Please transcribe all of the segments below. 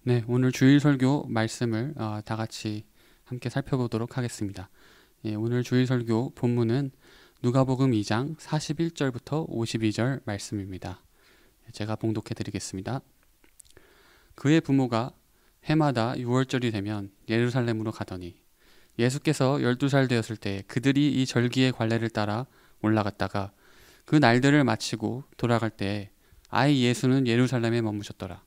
네, 오늘 주일 설교 말씀을 다 같이 함께 살펴보도록 하겠습니다. 오늘 주일 설교 본문은 누가복음 2장 41절부터 52절 말씀입니다. 제가 봉독해 드리겠습니다. 그의 부모가 해마다 6월절이 되면 예루살렘으로 가더니 예수께서 12살 되었을 때 그들이 이 절기의 관례를 따라 올라갔다가 그 날들을 마치고 돌아갈 때에 아이 예수는 예루살렘에 머무셨더라.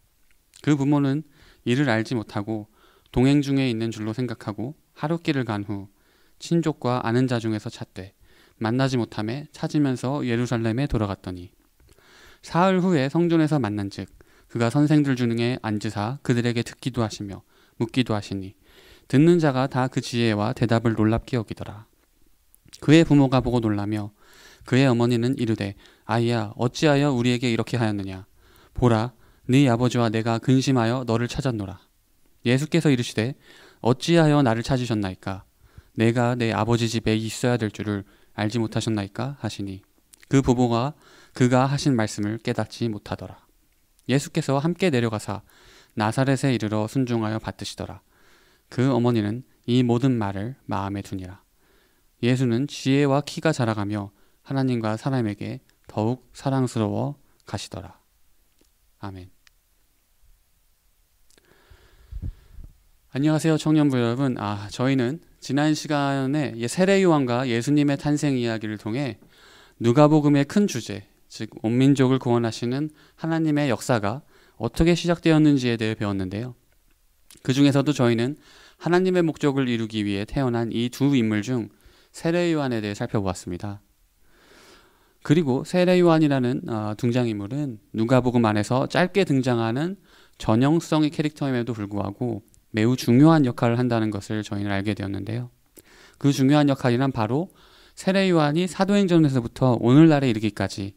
그 부모는 이를 알지 못하고 동행 중에 있는 줄로 생각하고 하룻길을 간 후 친족과 아는 자 중에서 찾되 만나지 못하매 찾으면서 예루살렘에 돌아갔더니 사흘 후에 성전에서 만난즉 그가 선생들 중에 앉으사 그들에게 듣기도 하시며 묻기도 하시니 듣는 자가 다 그 지혜와 대답을 놀랍게 여기더라. 그의 부모가 보고 놀라며 그의 어머니는 이르되 아이야 어찌하여 우리에게 이렇게 하였느냐 보라 네 아버지와 내가 근심하여 너를 찾았노라. 예수께서 이르시되 어찌하여 나를 찾으셨나이까 내가 내 아버지 집에 있어야 될 줄을 알지 못하셨나이까 하시니 그 부모가 그가 하신 말씀을 깨닫지 못하더라. 예수께서 함께 내려가사 나사렛에 이르러 순종하여 받드시더라. 그 어머니는 이 모든 말을 마음에 두니라. 예수는 지혜와 키가 자라가며 하나님과 사람에게 더욱 사랑스러워 가시더라. 아멘. 안녕하세요 청년부 여러분. 저희는 지난 시간에 세례요한과 예수님의 탄생 이야기를 통해 누가복음의 큰 주제, 즉 온 민족을 구원하시는 하나님의 역사가 어떻게 시작되었는지에 대해 배웠는데요. 그 중에서도 저희는 하나님의 목적을 이루기 위해 태어난 이 두 인물 중 세례요한에 대해 살펴보았습니다. 그리고 세례요한이라는 등장인물은 누가복음 안에서 짧게 등장하는 전형성의 캐릭터임에도 불구하고 매우 중요한 역할을 한다는 것을 저희는 알게 되었는데요. 그 중요한 역할이란 바로 세례요한이 사도행전에서부터 오늘날에 이르기까지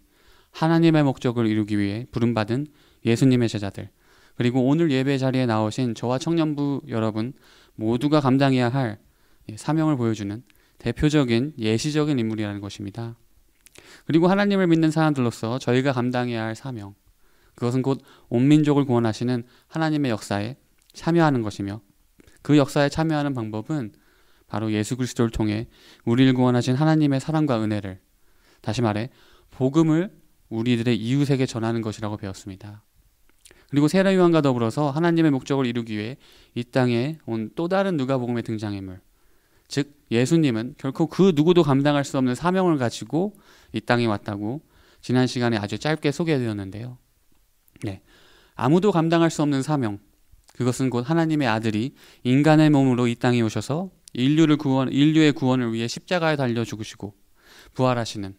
하나님의 목적을 이루기 위해 부름받은 예수님의 제자들, 그리고 오늘 예배 자리에 나오신 저와 청년부 여러분 모두가 감당해야 할 사명을 보여주는 대표적인 예시적인 인물이라는 것입니다. 그리고 하나님을 믿는 사람들로서 저희가 감당해야 할 사명, 그것은 곧 온 민족을 구원하시는 하나님의 역사에 참여하는 것이며 그 역사에 참여하는 방법은 바로 예수 그리스도를 통해 우리를 구원하신 하나님의 사랑과 은혜를, 다시 말해 복음을 우리들의 이웃에게 전하는 것이라고 배웠습니다. 그리고 세례요한과 더불어서 하나님의 목적을 이루기 위해 이 땅에 온 또 다른 누가복음의 등장인물, 즉 예수님은 결코 그 누구도 감당할 수 없는 사명을 가지고 이 땅에 왔다고 지난 시간에 아주 짧게 소개되었는데요. 아무도 감당할 수 없는 사명, 그것은 곧 하나님의 아들이 인간의 몸으로 이 땅에 오셔서 인류의 구원을 위해 십자가에 달려 죽으시고 부활하시는,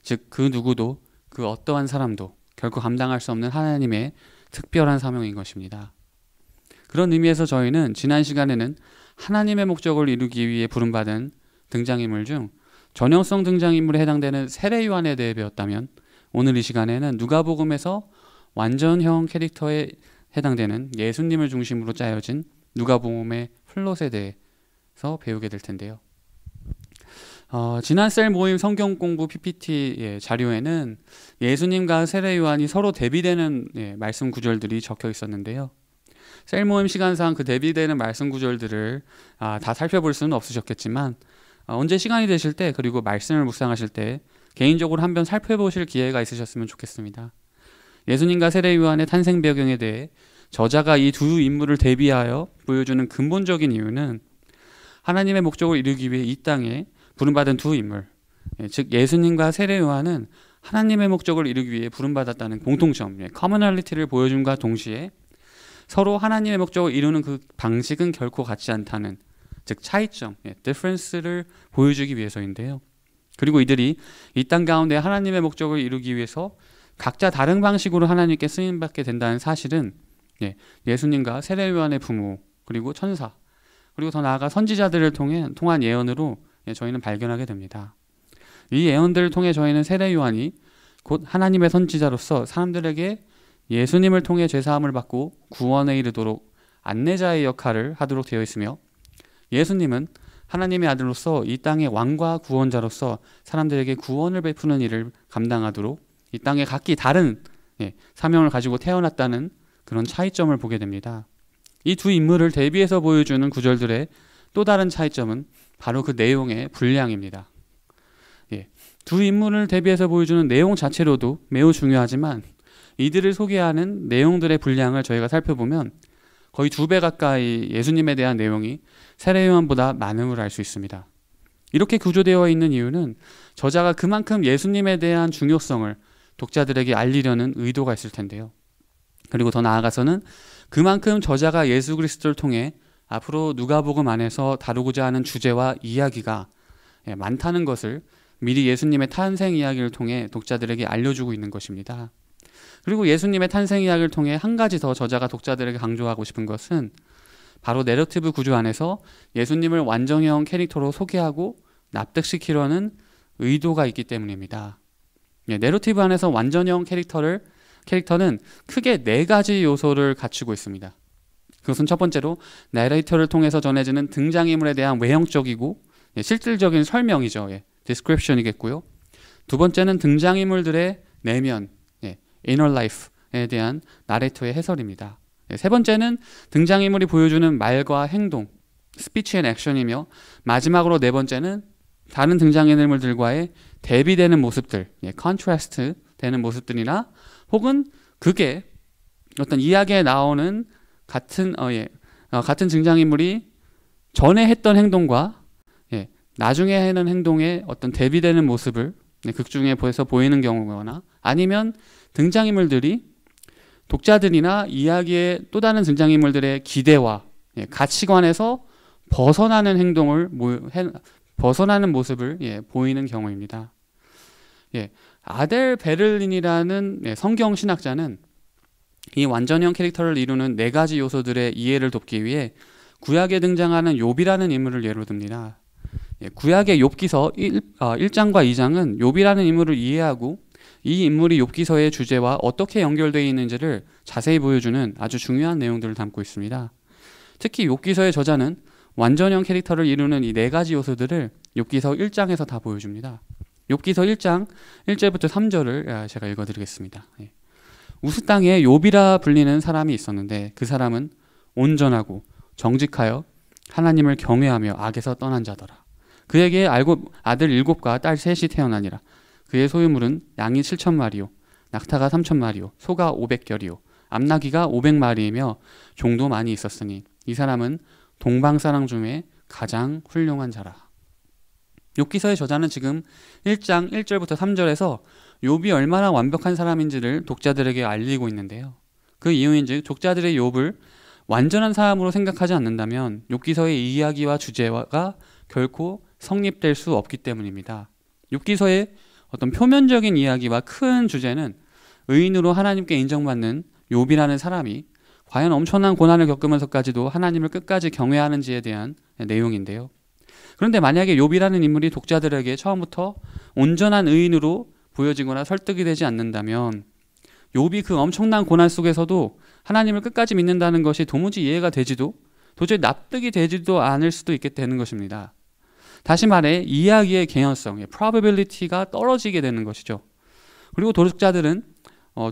즉 그 누구도 그 어떠한 사람도 결코 감당할 수 없는 하나님의 특별한 사명인 것입니다. 그런 의미에서 저희는 지난 시간에는 하나님의 목적을 이루기 위해 부름받은 등장인물 중 전형성 등장인물에 해당되는 세례요한에 대해 배웠다면, 오늘 이 시간에는 누가복음에서 완전형 캐릭터에 해당되는 예수님을 중심으로 짜여진 누가복음의 플롯에 대해서 배우게 될 텐데요. 지난 셀 모임 성경 공부 PPT 자료에는 예수님과 세례요한이 서로 대비되는 말씀 구절들이 적혀 있었는데요. 셀 모임 시간상 그 대비되는 말씀 구절들을 다 살펴볼 수는 없으셨겠지만 언제 시간이 되실 때, 그리고 말씀을 묵상하실 때 개인적으로 한번 살펴보실 기회가 있으셨으면 좋겠습니다. 예수님과 세례요한의 탄생 배경에 대해 저자가 이 두 인물을 대비하여 보여주는 근본적인 이유는 하나님의 목적을 이루기 위해 이 땅에 부름받은 두 인물, 즉 예수님과 세례요한은 하나님의 목적을 이루기 위해 부름받았다는 공통점, 커머널리티를 보여줌과 동시에 서로 하나님의 목적을 이루는 그 방식은 결코 같지 않다는, 즉 차이점, difference를 보여주기 위해서인데요. 그리고 이들이 이 땅 가운데 하나님의 목적을 이루기 위해서 각자 다른 방식으로 하나님께 쓰임받게 된다는 사실은 예수님과 세례요한의 부모, 그리고 천사, 그리고 더 나아가 선지자들을 통한 예언으로 저희는 발견하게 됩니다. 이 예언들을 통해 저희는 세례요한이 곧 하나님의 선지자로서 사람들에게 예수님을 통해 죄사함을 받고 구원에 이르도록 안내자의 역할을 하도록 되어 있으며, 예수님은 하나님의 아들로서 이 땅의 왕과 구원자로서 사람들에게 구원을 베푸는 일을 감당하도록 이 땅에 각기 다른 사명을 가지고 태어났다는 그런 차이점을 보게 됩니다. 이 두 인물을 대비해서 보여주는 구절들의 또 다른 차이점은 바로 그 내용의 분량입니다. 예, 두 인물을 대비해서 보여주는 내용 자체로도 매우 중요하지만 이들을 소개하는 내용들의 분량을 저희가 살펴보면 거의 2배 가까이 예수님에 대한 내용이 세례 요한보다 많음을 알 수 있습니다. 이렇게 구조되어 있는 이유는 저자가 그만큼 예수님에 대한 중요성을 독자들에게 알리려는 의도가 있을 텐데요. 그리고 더 나아가서는 그만큼 저자가 예수 그리스도를 통해 앞으로 누가복음 안에서 다루고자 하는 주제와 이야기가 많다는 것을 미리 예수님의 탄생 이야기를 통해 독자들에게 알려주고 있는 것입니다. 그리고 예수님의 탄생 이야기를 통해 한 가지 더 저자가 독자들에게 강조하고 싶은 것은 바로 내러티브 구조 안에서 예수님을 완전형 캐릭터로 소개하고 납득시키려는 의도가 있기 때문입니다. 내러티브 안에서 완전형 캐릭터는 크게 4가지 요소를 갖추고 있습니다. 그것은 첫 번째로 내레이터를 통해서 전해지는 등장인물에 대한 외형적이고 실질적인 설명이죠. description이겠고요. 두 번째는 등장인물들의 내면, inner life에 대한 나레이터의 해설입니다. 세 번째는 등장인물이 보여주는 말과 행동, speech and action이며 마지막으로 네 번째는 다른 등장인물들과의 대비되는 모습들, contrast 되는 모습들이나 혹은 그게 어떤 이야기에 나오는 같은 등장인물이 전에 했던 행동과 나중에 하는 행동의 어떤 대비되는 모습을 극 중에서 보이는 경우거나 아니면 등장인물들이 독자들이나 이야기의 또 다른 등장인물들의 기대와 가치관에서 벗어나는 모습을 보이는 경우입니다. 아델 베를린이라는 성경 신학자는 이 완전형 캐릭터를 이루는 4가지 요소들의 이해를 돕기 위해 구약에 등장하는 욥이라는 인물을 예로 듭니다. 구약의 욥기서 1장과 2장은 욥이라는 인물을 이해하고 이 인물이 욥기서의 주제와 어떻게 연결되어 있는지를 자세히 보여주는 아주 중요한 내용들을 담고 있습니다. 특히 욥기서의 저자는 완전형 캐릭터를 이루는 이 4가지 요소들을 욥기서 1장에서 다 보여줍니다. 욥기서 1장 1절부터 3절을 제가 읽어드리겠습니다. 우스 땅에 욥이라 불리는 사람이 있었는데 그 사람은 온전하고 정직하여 하나님을 경외하며 악에서 떠난 자더라. 그에게 아들 7과 딸 3이 태어나니라. 그의 소유물은 양이 7,000마리요 낙타가 3,000마리요 소가 500결이요 암나귀가 500마리이며 종도 많이 있었으니 이 사람은 동방사랑 중에 가장 훌륭한 자라. 욥기서의 저자는 지금 1장 1절부터 3절에서 욥이 얼마나 완벽한 사람인지를 독자들에게 알리고 있는데요. 그 이유인즉 독자들의 욥을 완전한 사람으로 생각하지 않는다면 욥기서의 이야기와 주제가 결코 성립될 수 없기 때문입니다. 욥기서의 어떤 표면적인 이야기와 큰 주제는 의인으로 하나님께 인정받는 욥이라는 사람이 과연 엄청난 고난을 겪으면서까지도 하나님을 끝까지 경외하는지에 대한 내용인데요. 그런데 만약에 욥이라는 인물이 독자들에게 처음부터 온전한 의인으로 보여지거나 설득이 되지 않는다면 욥이 그 엄청난 고난 속에서도 하나님을 끝까지 믿는다는 것이 도무지 이해가 되지도 도저히 납득이 되지도 않을 수도 있게 되는 것입니다. 다시 말해 이야기의 개연성, probability가 떨어지게 되는 것이죠. 그리고 독자들은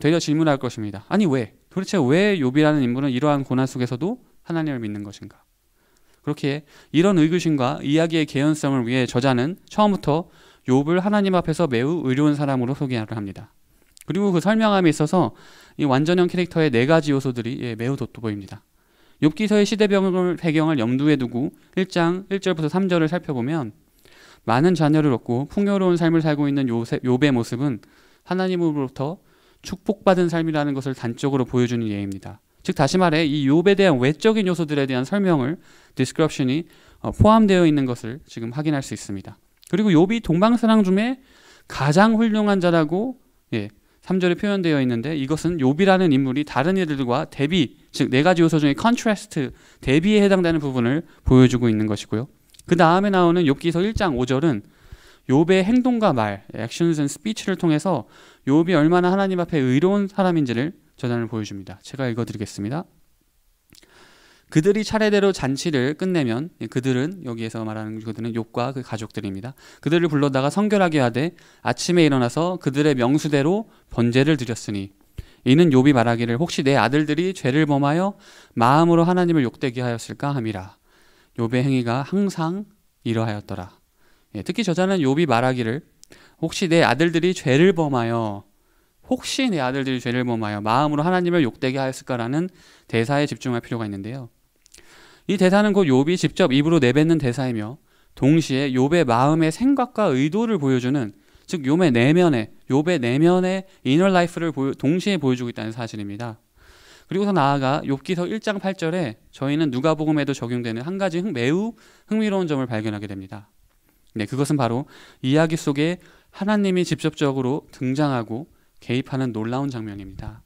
되려 질문할 것입니다. 아니 도대체 왜 욥이라는 인물은 이러한 고난 속에서도 하나님을 믿는 것인가? 그렇게 이런 의구심과 이야기의 개연성을 위해 저자는 처음부터 욥을 하나님 앞에서 매우 의로운 사람으로 소개를 합니다. 그리고 그 설명함에 있어서 이 완전형 캐릭터의 4가지 요소들이 매우 돋보입니다. 욥기서의 시대 배경을 염두에 두고 1장 1절부터 3절을 살펴보면 많은 자녀를 얻고 풍요로운 삶을 살고 있는 욥의 모습은 하나님으로부터 축복받은 삶이라는 것을 단적으로 보여주는 예입니다. 즉 다시 말해 이 욥에 대한 외적인 요소들에 대한 설명을 디스크립션이 포함되어 있는 것을 지금 확인할 수 있습니다. 그리고 욥이 동방사랑 중에 가장 훌륭한 자라고 3절에 표현되어 있는데 이것은 욥이라는 인물이 다른 이들과 대비, 즉 4가지 요소 중에 컨트라스트, 대비에 해당되는 부분을 보여주고 있는 것이고요. 그 다음에 나오는 욥기서 1장 5절은 욥의 행동과 말, actions and speech를 통해서 욥이 얼마나 하나님 앞에 의로운 사람인지를 저자는 보여줍니다. 제가 읽어드리겠습니다. 그들이 차례대로 잔치를 끝내면 그들은 여기에서 말하는 그들은 욥과 그 가족들입니다. 그들을 불러다가 성결하게 하되 아침에 일어나서 그들의 명수대로 번제를 드렸으니 이는 욥이 말하기를 혹시 내 아들들이 죄를 범하여 마음으로 하나님을 욕되게 하였을까 함이라. 욥의 행위가 항상 이러하였더라. 특히 저자는 욥이 말하기를 혹시 내 아들들이 죄를 범하여 마음으로 하나님을 욕되게 하였을까라는 대사에 집중할 필요가 있는데요. 이 대사는 곧 욥이 직접 입으로 내뱉는 대사이며 동시에 욥의 마음의 생각과 의도를 보여주는, 즉 욥의 내면의 이너 라이프를 동시에 보여주고 있다는 사실입니다. 그리고 더 나아가 욥기서 1장 8절에 저희는 누가복음에도 적용되는 한 가지 매우 흥미로운 점을 발견하게 됩니다. 그것은 바로 이야기 속에 하나님이 직접적으로 등장하고 개입하는 놀라운 장면입니다.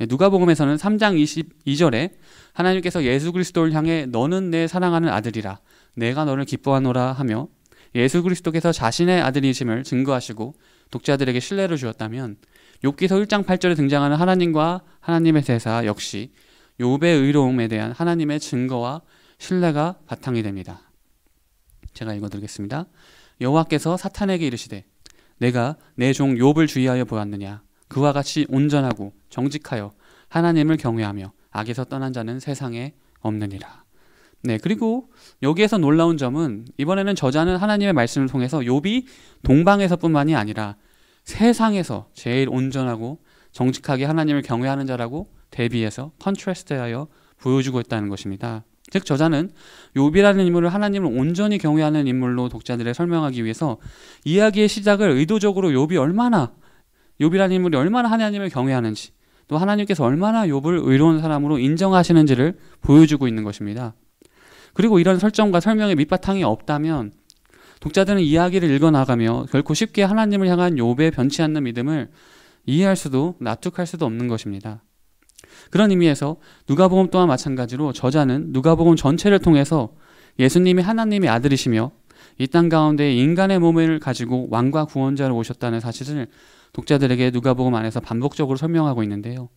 누가복음에서는 3장 22절에 하나님께서 예수 그리스도를 향해 너는 내 사랑하는 아들이라 내가 너를 기뻐하노라 하며 예수 그리스도께서 자신의 아들이심을 증거하시고 독자들에게 신뢰를 주었다면, 욥기서 1장 8절에 등장하는 하나님과 하나님의 대사 역시 욥의 의로움에 대한 하나님의 증거와 신뢰가 바탕이 됩니다. 제가 읽어드리겠습니다. 여호와께서 사탄에게 이르시되 내가 내 종 욥을 주의하여 보았느냐. 그와 같이 온전하고 정직하여 하나님을 경외하며 악에서 떠난 자는 세상에 없느니라. 그리고 여기에서 놀라운 점은 이번에는 저자는 하나님의 말씀을 통해서 욥이 동방에서뿐만이 아니라 세상에서 제일 온전하고 정직하게 하나님을 경외하는 자라고 대비해서 컨트라스트하여 보여주고 있다는 것입니다. 즉 저자는 욥이라는 인물을 하나님을 온전히 경외하는 인물로 독자들에 설명하기 위해서 이야기의 시작을 의도적으로 욥이라는 인물이 얼마나 하나님을 경외하는지, 또 하나님께서 얼마나 욥을 의로운 사람으로 인정하시는지를 보여주고 있는 것입니다. 그리고 이런 설정과 설명의 밑바탕이 없다면 독자들은 이야기를 읽어나가며 결코 쉽게 하나님을 향한 욥의 변치 않는 믿음을 이해할 수도 납득할 수도 없는 것입니다. 그런 의미에서 누가복음 또한 마찬가지로 저자는 누가복음 전체를 통해서 예수님이 하나님의 아들이시며 이 땅 가운데 인간의 몸을 가지고 왕과 구원자로 오셨다는 사실을 독자들에게 누가복음 안에서 반복적으로 설명하고 있는데요.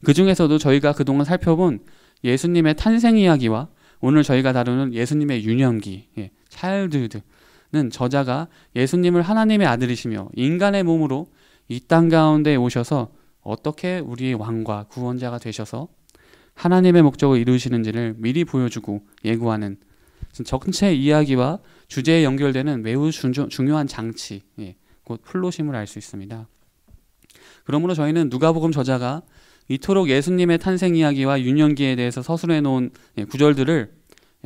그 중에서도 저희가 그동안 살펴본 예수님의 탄생 이야기와 오늘 저희가 다루는 예수님의 유년기, 차일드후드는 저자가 예수님을 하나님의 아들이시며 인간의 몸으로 이 땅 가운데 오셔서 어떻게 우리의 왕과 구원자가 되셔서 하나님의 목적을 이루시는지를 미리 보여주고 예고하는 전체 이야기와 주제에 연결되는 매우 중요한 장치, 곧 플롯임을 알 수 있습니다. 그러므로 저희는 누가복음 저자가 이토록 예수님의 탄생 이야기와 유년기에 대해서 서술해 놓은 구절들을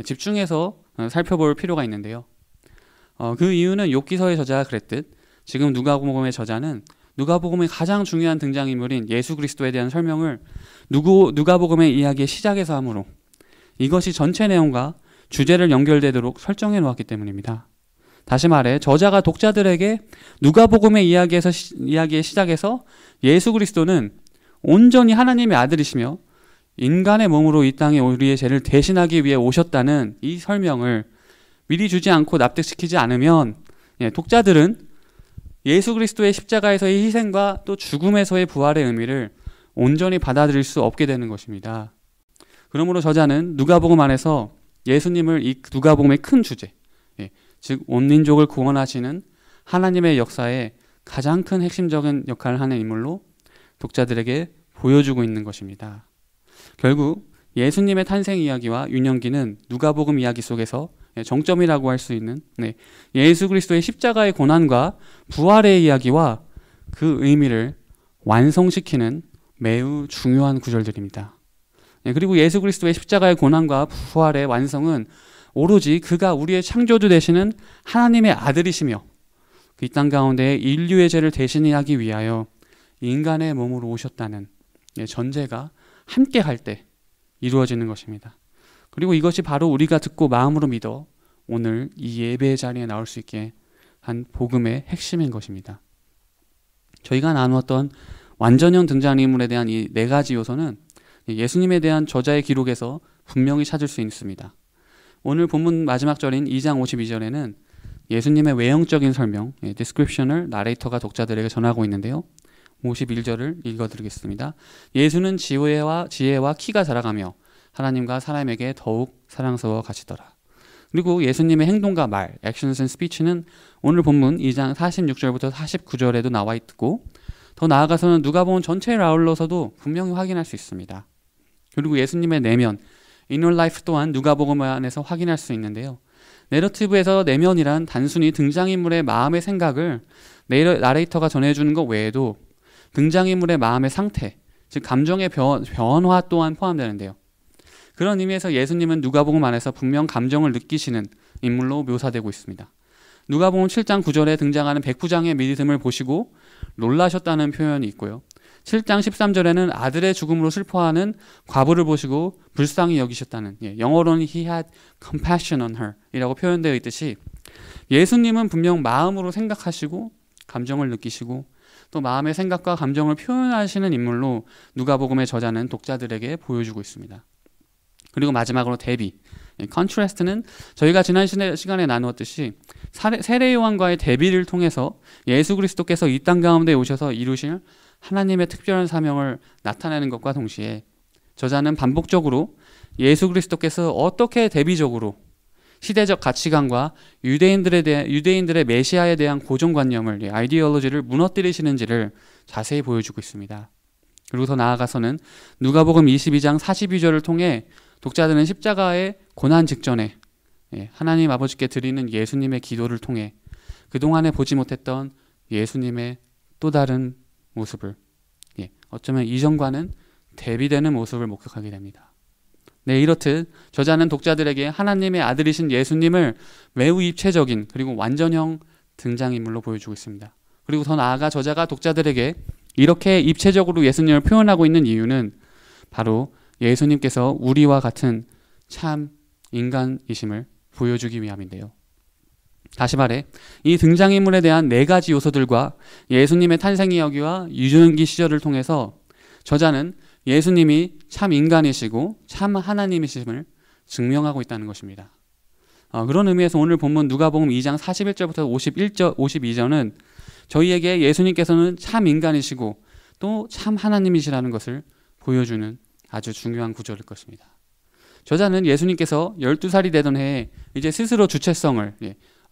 집중해서 살펴볼 필요가 있는데요. 그 이유는 욥기서의 저자가 그랬듯 지금 누가복음의 저자는 누가복음의 가장 중요한 등장인물인 예수 그리스도에 대한 설명을 누가복음의 이야기의 시작에서 하므로 이것이 전체 내용과 주제를 연결되도록 설정해 놓았기 때문입니다. 다시 말해 저자가 독자들에게 누가복음의 이야기의 시작에서 예수 그리스도는 온전히 하나님의 아들이시며 인간의 몸으로 이 땅에 우리의 죄를 대신하기 위해 오셨다는 이 설명을 미리 주지 않고 납득시키지 않으면 독자들은 예수 그리스도의 십자가에서의 희생과 또 죽음에서의 부활의 의미를 온전히 받아들일 수 없게 되는 것입니다. 그러므로 저자는 누가복음 안에서 예수님을 이 누가복음의 큰 주제, 즉 온 민족을 구원하시는 하나님의 역사에 가장 큰 핵심적인 역할을 하는 인물로 독자들에게 보여주고 있는 것입니다. 결국 예수님의 탄생 이야기와 유년기는 누가복음 이야기 속에서 정점이라고 할 수 있는 예수 그리스도의 십자가의 고난과 부활의 이야기와 그 의미를 완성시키는 매우 중요한 구절들입니다. 그리고 예수 그리스도의 십자가의 고난과 부활의 완성은 오로지 그가 우리의 창조주 되시는 하나님의 아들이시며 이 땅 가운데 인류의 죄를 대신하기 위하여 인간의 몸으로 오셨다는 전제가 함께 할 때 이루어지는 것입니다. 그리고 이것이 바로 우리가 듣고 마음으로 믿어 오늘 이 예배의 자리에 나올 수 있게 한 복음의 핵심인 것입니다. 저희가 나누었던 완전형 등장인물에 대한 이 네 가지 요소는 예수님에 대한 저자의 기록에서 분명히 찾을 수 있습니다. 오늘 본문 마지막 절인 2장 52절에는 예수님의 외형적인 설명, 디스크립션을 나레이터가 독자들에게 전하고 있는데요. 51절을 읽어드리겠습니다. 예수는 지혜와 키가 자라가며 하나님과 사람에게 더욱 사랑스러워 가시더라. 그리고 예수님의 행동과 말, actions and speech는 오늘 본문 2장 46절부터 49절에도 나와 있고 더 나아가서는 누가복음 전체를 아울러서도 분명히 확인할 수 있습니다. 그리고 예수님의 내면, inner life 또한 누가복음 안에서 확인할 수 있는데요. 내러티브에서 내면이란 단순히 등장인물의 마음의 생각을 나레이터가 전해주는 것 외에도 등장인물의 마음의 상태, 즉 감정의 변화 또한 포함되는데요. 그런 의미에서 예수님은 누가복음 안에서 분명 감정을 느끼시는 인물로 묘사되고 있습니다. 누가복음 7장 9절에 등장하는 백부장의 믿음을 보시고 놀라셨다는 표현이 있고요. 7장 13절에는 아들의 죽음으로 슬퍼하는 과부를 보시고 불쌍히 여기셨다는, 영어로는 he had compassion on her 이라고 표현되어 있듯이 예수님은 분명 마음으로 생각하시고 감정을 느끼시고 또 마음의 생각과 감정을 표현하시는 인물로 누가복음의 저자는 독자들에게 보여주고 있습니다. 그리고 마지막으로 대비, 컨트라스트는 저희가 지난 시간에 나누었듯이 세례 요한과의 대비를 통해서 예수 그리스도께서 이 땅 가운데 오셔서 이루실 하나님의 특별한 사명을 나타내는 것과 동시에 저자는 반복적으로 예수 그리스도께서 어떻게 대비적으로 시대적 가치관과 유대인들의 메시아에 대한 고정관념을, 아이디올로지를 무너뜨리시는지를 자세히 보여주고 있습니다. 그리고 더 나아가서는 누가복음 22장 42절을 통해 독자들은 십자가의 고난 직전에 하나님 아버지께 드리는 예수님의 기도를 통해 그동안에 보지 못했던 예수님의 또 다른 모습을, 어쩌면 이전과는 대비되는 모습을 목격하게 됩니다. 이렇듯 저자는 독자들에게 하나님의 아들이신 예수님을 매우 입체적인 그리고 완전형 등장인물로 보여주고 있습니다. 그리고 더 나아가 저자가 독자들에게 이렇게 입체적으로 예수님을 표현하고 있는 이유는 바로 예수님께서 우리와 같은 참 인간이심을 보여주기 위함인데요. 다시 말해 이 등장인물에 대한 4가지 요소들과 예수님의 탄생 이야기와 유전기 시절을 통해서 저자는 예수님이 참 인간이시고 참 하나님이심을 증명하고 있다는 것입니다. 그런 의미에서 오늘 본문 누가복음 2장 41절부터 52절은 저희에게 예수님께서는 참 인간이시고 또 참 하나님이시라는 것을 보여주는 아주 중요한 구절일 것입니다. 저자는 예수님께서 12살이 되던 해에 이제 스스로 주체성을,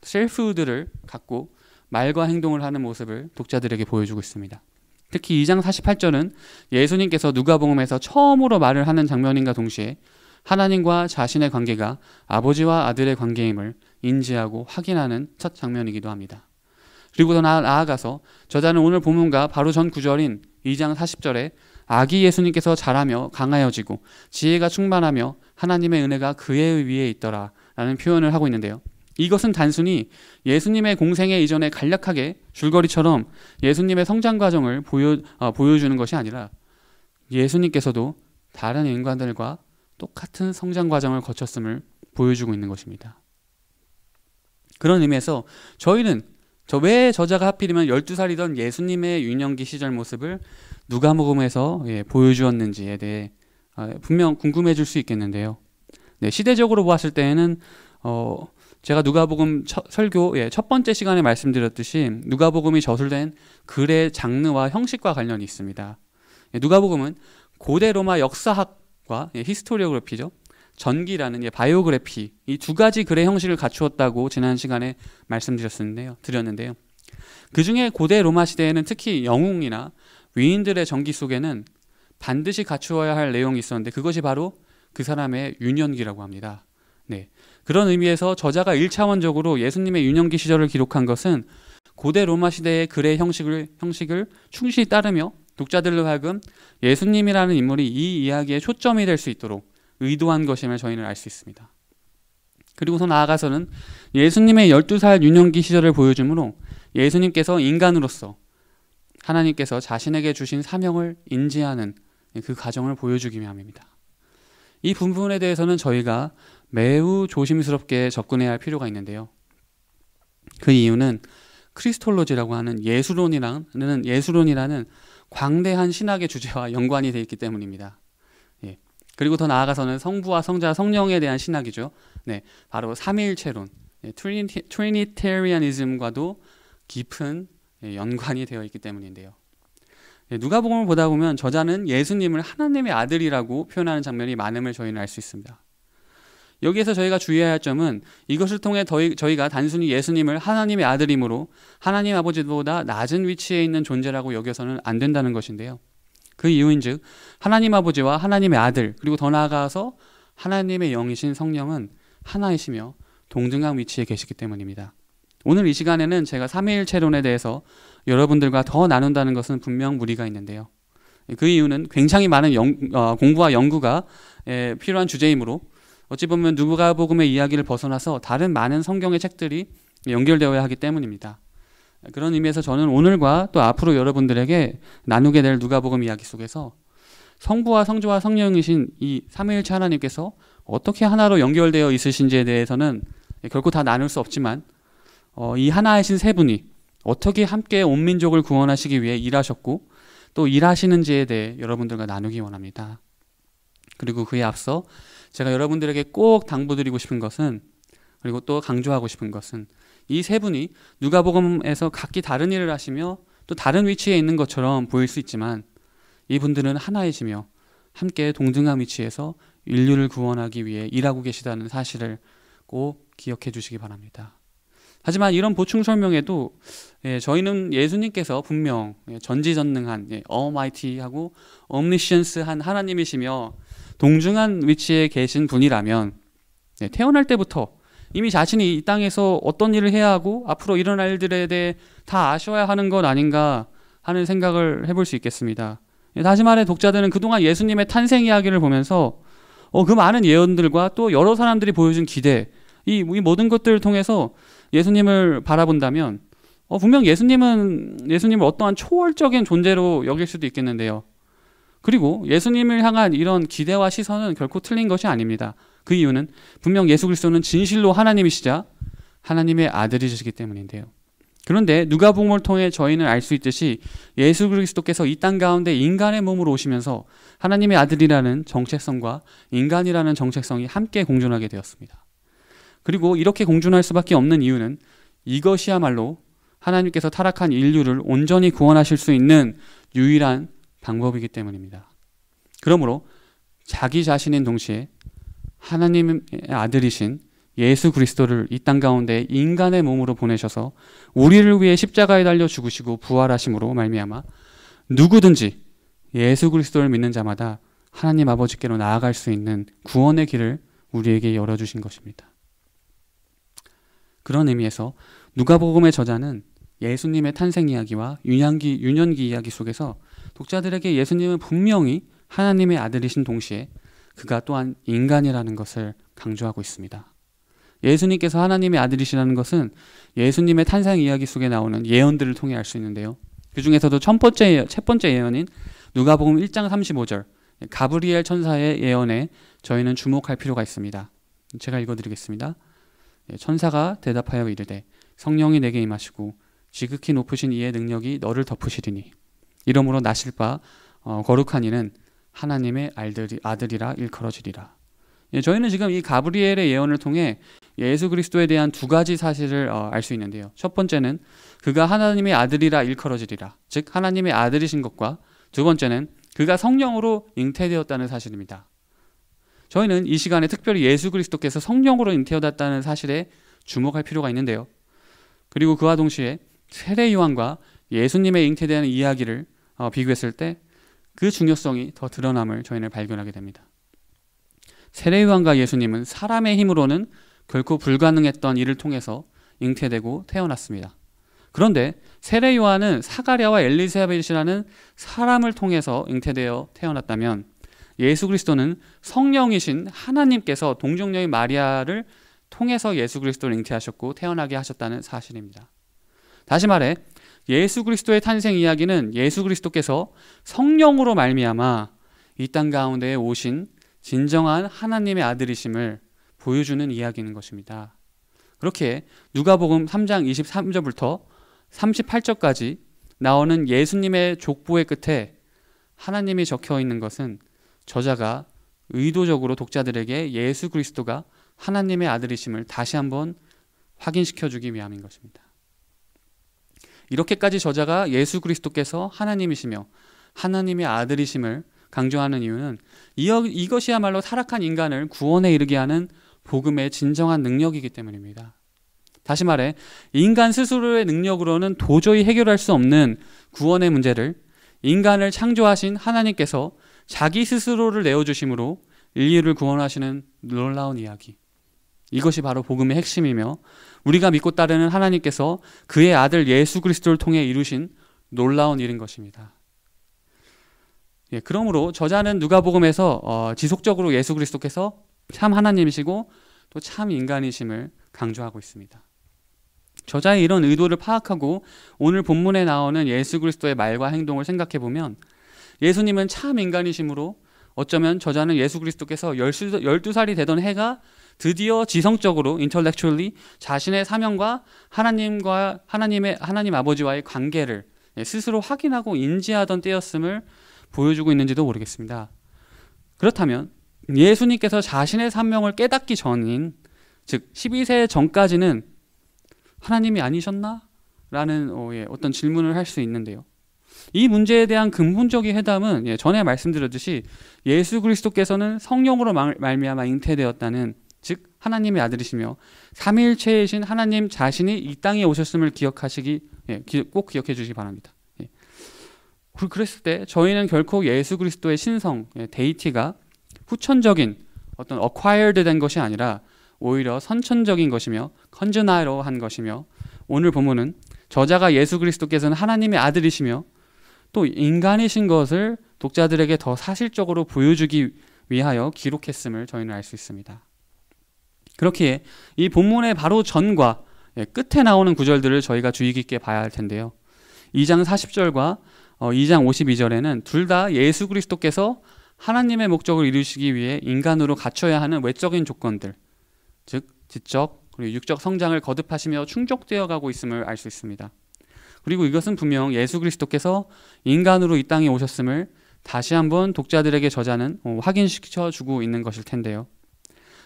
셀프우드를 갖고 말과 행동을 하는 모습을 독자들에게 보여주고 있습니다. 특히 2장 48절은 예수님께서 누가복음에서 처음으로 말을 하는 장면인가 동시에 하나님과 자신의 관계가 아버지와 아들의 관계임을 인지하고 확인하는 첫 장면이기도 합니다. 그리고 더 나아가서 저자는 오늘 본문과 바로 전 구절인 2장 40절에 아기 예수님께서 자라며 강하여지고 지혜가 충만하며 하나님의 은혜가 그의 위에 있더라 라는 표현을 하고 있는데요. 이것은 단순히 예수님의 공생애 이전에 간략하게 줄거리처럼 예수님의 성장 과정을 보여주는 것이 아니라 예수님께서도 다른 인간들과 똑같은 성장 과정을 거쳤음을 보여주고 있는 것입니다. 그런 의미에서 저희는 왜 저자가 하필이면 12살이던 예수님의 유년기 시절 모습을 누가복음에서 보여주었는지에 대해 분명 궁금해질 수 있겠는데요. 시대적으로 보았을 때에는 제가 누가복음 설교 첫 번째 시간에 말씀드렸듯이 누가복음이 저술된 글의 장르와 형식과 관련이 있습니다. 누가복음은 고대 로마 역사학과 히스토리오그래피죠. 전기라는 바이오그래피, 이 2가지 글의 형식을 갖추었다고 지난 시간에 말씀드렸는데요. 그 중에 고대 로마 시대에는 특히 영웅이나 위인들의 전기 속에는 반드시 갖추어야 할 내용이 있었는데 그것이 바로 그 사람의 유년기라고 합니다. 그런 의미에서 저자가 1차원적으로 예수님의 유년기 시절을 기록한 것은 고대 로마 시대의 글의 형식을 충실히 따르며 독자들로 하여금 예수님이라는 인물이 이 이야기의 초점이 될 수 있도록 의도한 것임을 저희는 알 수 있습니다. 그리고 더 나아가서는 예수님의 12살 유년기 시절을 보여주므로 예수님께서 인간으로서 하나님께서 자신에게 주신 사명을 인지하는 그 과정을 보여주기 위함입니다. 이 부분에 대해서는 저희가 매우 조심스럽게 접근해야 할 필요가 있는데요. 그 이유는 크리스톨로지라고 하는 예수론이라는 광대한 신학의 주제와 연관이 되어 있기 때문입니다. 그리고 더 나아가서는 성부와 성자, 성령에 대한 신학이죠. 바로 삼위일체론, 트리니테리아니즘과도 깊은 연관이 되어 있기 때문인데요. 누가복음을 보다 보면 저자는 예수님을 하나님의 아들이라고 표현하는 장면이 많음을 저희는 알 수 있습니다. 여기에서 저희가 주의해야 할 점은 이것을 통해 저희가 단순히 예수님을 하나님의 아들임으로 하나님 아버지보다 낮은 위치에 있는 존재라고 여겨서는 안 된다는 것인데요. 그 이유인즉 하나님 아버지와 하나님의 아들, 그리고 더 나아가서 하나님의 영이신 성령은 하나이시며 동등한 위치에 계시기 때문입니다. 오늘 이 시간에는 제가 삼위일체론에 대해서 여러분들과 더 나눈다는 것은 분명 무리가 있는데요. 그 이유는 굉장히 많은 공부와 연구가 필요한 주제이므로 어찌 보면 누가복음의 이야기를 벗어나서 다른 많은 성경의 책들이 연결되어야 하기 때문입니다. 그런 의미에서 저는 오늘과 또 앞으로 여러분들에게 나누게 될 누가복음 이야기 속에서 성부와 성자와 성령이신 이 삼위일체 하나님께서 어떻게 하나로 연결되어 있으신지에 대해서는 결코 다 나눌 수 없지만 이 하나이신 세 분이 어떻게 함께 온 민족을 구원하시기 위해 일하셨고 또 일하시는지에 대해 여러분들과 나누기 원합니다. 그리고 그에 앞서 제가 여러분들에게 꼭 당부드리고 싶은 것은, 그리고 또 강조하고 싶은 것은, 이 세 분이 누가복음에서 각기 다른 일을 하시며 또 다른 위치에 있는 것처럼 보일 수 있지만 이분들은 하나이시며 함께 동등한 위치에서 인류를 구원하기 위해 일하고 계시다는 사실을 꼭 기억해 주시기 바랍니다. 하지만 이런 보충 설명에도 저희는 예수님께서 분명 전지전능한 almighty하고 omniscience한 하나님이시며 동등한 위치에 계신 분이라면 태어날 때부터 이미 자신이 이 땅에서 어떤 일을 해야 하고 앞으로 일어날 일들에 대해 다 아셔야 하는 것 아닌가 하는 생각을 해볼 수 있겠습니다. 다시 말해 독자들은 그동안 예수님의 탄생 이야기를 보면서 그 많은 예언들과 또 여러 사람들이 보여준 기대, 이 모든 것들을 통해서 예수님을 바라본다면 분명 예수님을 어떠한 초월적인 존재로 여길 수도 있겠는데요. 그리고 예수님을 향한 이런 기대와 시선은 결코 틀린 것이 아닙니다. 그 이유는 분명 예수 그리스도는 진실로 하나님이시자 하나님의 아들이시기 때문인데요. 그런데 누가복음을 통해 저희는 알 수 있듯이 예수 그리스도께서 이 땅 가운데 인간의 몸으로 오시면서 하나님의 아들이라는 정체성과 인간이라는 정체성이 함께 공존하게 되었습니다. 그리고 이렇게 공존할 수밖에 없는 이유는 이것이야말로 하나님께서 타락한 인류를 온전히 구원하실 수 있는 유일한 방법이기 때문입니다. 그러므로 자기 자신인 동시에 하나님의 아들이신 예수 그리스도를 이 땅 가운데 인간의 몸으로 보내셔서 우리를 위해 십자가에 달려 죽으시고 부활하심으로 말미암아 누구든지 예수 그리스도를 믿는 자마다 하나님 아버지께로 나아갈 수 있는 구원의 길을 우리에게 열어주신 것입니다. 그런 의미에서 누가복음의 저자는 예수님의 탄생 이야기와 유년기 이야기 속에서 독자들에게 예수님은 분명히 하나님의 아들이신 동시에 그가 또한 인간이라는 것을 강조하고 있습니다. 예수님께서 하나님의 아들이시라는 것은 예수님의 탄생 이야기 속에 나오는 예언들을 통해 알 수 있는데요. 그 중에서도 첫 번째 예언인 누가복음 1장 35절 가브리엘 천사의 예언에 저희는 주목할 필요가 있습니다. 제가 읽어드리겠습니다. 천사가 대답하여 이르되 성령이 내게 임하시고 지극히 높으신 이의 능력이 너를 덮으시리니 이러므로 나실 바 거룩한 이는 하나님의 아들이라 일컬어지리라. 저희는 지금 이 가브리엘의 예언을 통해 예수 그리스도에 대한 두 가지 사실을 알 수 있는데요. 첫 번째는 그가 하나님의 아들이라 일컬어지리라, 즉 하나님의 아들이신 것과 두 번째는 그가 성령으로 잉태되었다는 사실입니다. 저희는 이 시간에 특별히 예수 그리스도께서 성령으로 잉태되었다는 사실에 주목할 필요가 있는데요. 그리고 그와 동시에 세례 요한과 예수님의 잉태되는 이야기를 비교했을 때 그 중요성이 더 드러남을 저희는 발견하게 됩니다. 세례 요한과 예수님은 사람의 힘으로는 결코 불가능했던 일을 통해서 잉태되고 태어났습니다. 그런데 세례 요한은 사가랴와 엘리사벳이라는 사람을 통해서 잉태되어 태어났다면 예수 그리스도는 성령이신 하나님께서 동정녀인 마리아를 통해서 예수 그리스도를 잉태하셨고 태어나게 하셨다는 사실입니다. 다시 말해 예수 그리스도의 탄생 이야기는 예수 그리스도께서 성령으로 말미암아 이 땅 가운데에 오신 진정한 하나님의 아들이심을 보여주는 이야기인 것입니다. 그렇게 누가복음 3장 23절부터 38절까지 나오는 예수님의 족보의 끝에 하나님이 적혀 있는 것은 저자가 의도적으로 독자들에게 예수 그리스도가 하나님의 아들이심을 다시 한번 확인시켜주기 위함인 것입니다. 이렇게까지 저자가 예수 그리스도께서 하나님이시며 하나님의 아들이심을 강조하는 이유는 이것이야말로 타락한 인간을 구원에 이르게 하는 복음의 진정한 능력이기 때문입니다. 다시 말해 인간 스스로의 능력으로는 도저히 해결할 수 없는 구원의 문제를 인간을 창조하신 하나님께서 자기 스스로를 내어주심으로 인류를 구원하시는 놀라운 이야기. 이것이 바로 복음의 핵심이며 우리가 믿고 따르는 하나님께서 그의 아들 예수 그리스도를 통해 이루신 놀라운 일인 것입니다. 그러므로 저자는 누가복음에서 지속적으로 예수 그리스도께서 참 하나님이시고 또 참 인간이심을 강조하고 있습니다. 저자의 이런 의도를 파악하고 오늘 본문에 나오는 예수 그리스도의 말과 행동을 생각해 보면 예수님은 참 인간이심으로 어쩌면 저자는 예수 그리스도께서 12살이 되던 해가 드디어 지성적으로 intellectually 자신의 사명과 하나님 아버지와의 관계를 스스로 확인하고 인지하던 때였음을 보여주고 있는지도 모르겠습니다. 그렇다면 예수님께서 자신의 사명을 깨닫기 전인 즉 12세 전까지는 하나님이 아니셨나? 라는 어떤 질문을 할 수 있는데요. 이 문제에 대한 근본적인 해답은 전에 말씀드렸듯이 예수 그리스도께서는 성령으로 말미암아 잉태되었다는 즉 하나님의 아들이시며 삼위일체이신 하나님 자신이 이 땅에 오셨음을 꼭 기억해 주시기 바랍니다. 그랬을 때 저희는 결코 예수 그리스도의 신성, 데이티가 후천적인 어떤 acquired 된 것이 아니라 오히려 선천적인 것이며 congenital한 것이며 오늘 본문은 저자가 예수 그리스도께서는 하나님의 아들이시며 또 인간이신 것을 독자들에게 더 사실적으로 보여주기 위하여 기록했음을 저희는 알 수 있습니다. 그렇기에 이 본문의 바로 전과 끝에 나오는 구절들을 저희가 주의 깊게 봐야 할 텐데요. 2장 40절과 2장 52절에는 둘 다 예수 그리스도께서 하나님의 목적을 이루시기 위해 인간으로 갖춰야 하는 외적인 조건들, 즉 지적 그리고 육적 성장을 거듭하시며 충족되어 가고 있음을 알 수 있습니다. 그리고 이것은 분명 예수 그리스도께서 인간으로 이 땅에 오셨음을 다시 한번 독자들에게 저자는 확인시켜 주고 있는 것일 텐데요.